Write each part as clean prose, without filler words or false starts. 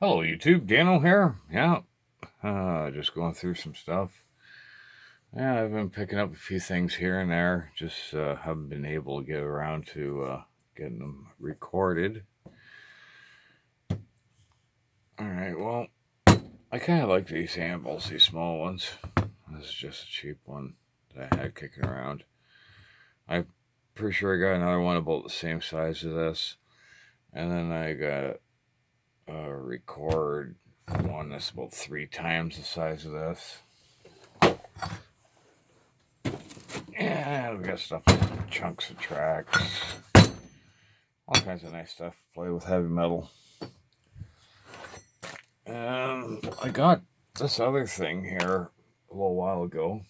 Hello YouTube, Dano here. Yeah, just going through some stuff. Yeah, I've been picking up a few things here and there. Just haven't been able to get around to getting them recorded. Alright, well, I kind of like these anvils, these small ones. This is just a cheap one that I had kicking around. I'm pretty sure I got another one about the same size as this. And then I got a record one that's about 3 times the size of this. Yeah, we got stuff, chunks of tracks, all kinds of nice stuff. Play with heavy metal. And I got this other thing here a little while ago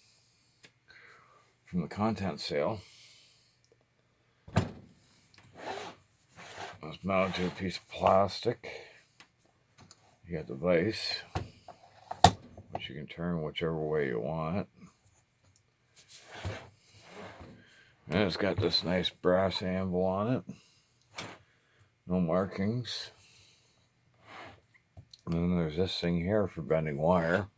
from the content sale. It was mounted to a piece of plastic. You got the vise, which you can turn whichever way you want. And it's got this nice brass anvil on it. No markings. And then there's this thing here for bending wire.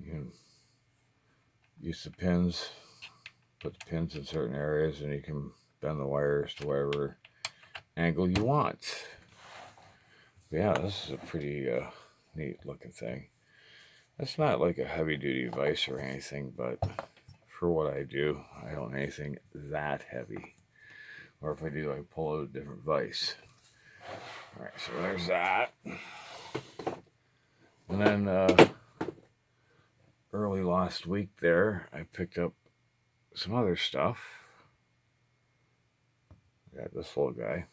You can use the pins, put the pins in certain areas, and you can bend the wires to whatever angle you want. But yeah, this is a pretty neat looking thing. It's not like a heavy duty vise or anything, but for what I do, I don't need anything that heavy. Or if I do, I pull out a different vise. Alright, so there's that. And then early last week there, I picked up some other stuff. I got this little guy.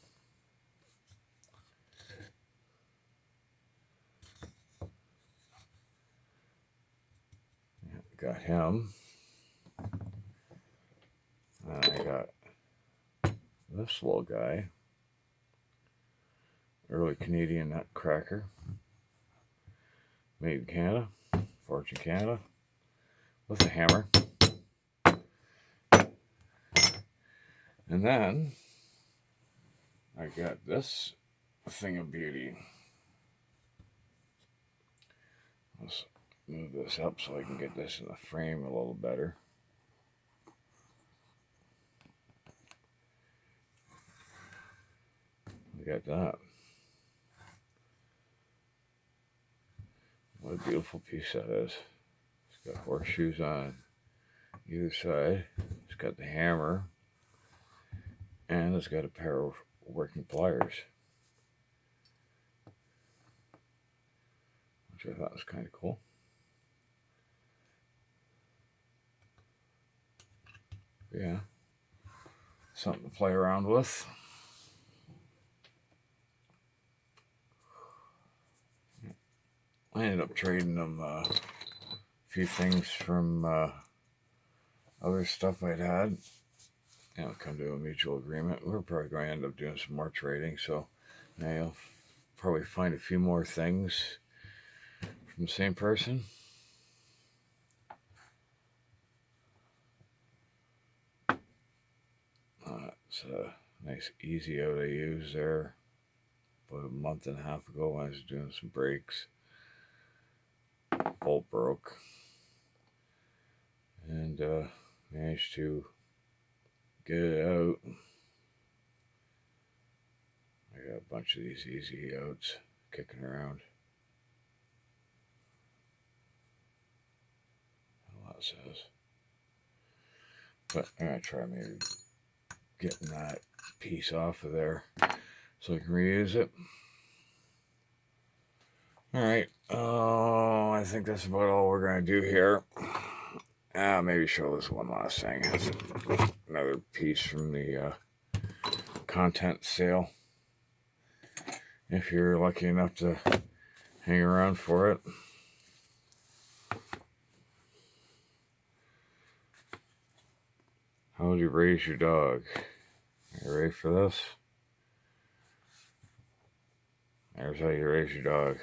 Got him. And I got this little guy. Early Canadian nutcracker. Made in Canada. Fortune, Canada. With a hammer. And then I got this thing of beauty. Let's move this up so I can get this in the frame a little better. We got that. What a beautiful piece that is. It's got horseshoes on either side. It's got the hammer. And it's got a pair of working pliers. Which I thought was kind of cool. Yeah. Something to play around with. I ended up trading them a few things from other stuff I'd had. You know, come to a mutual agreement. We're probably going to end up doing some more trading, so now you'll probably find a few more things from the same person. It's a nice easy out I used there about a month and a half ago when I was doing some brakes. Bolt broke and managed to get it out. I got a bunch of these easy outs kicking around. That says. But I'm going to try maybe getting that piece off of there so I can reuse it. Alright, I think that's about all we're going to do here. Maybe show this one last thing. It's another piece from the content sale. If you're lucky enough to hang around for it. How would you raise your dog? Are you ready for this? There's how you raise your dog.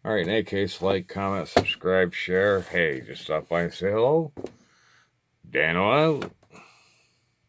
Alright, in any case, like, comment, subscribe, share. Hey, just stop by and say hello. Dano out.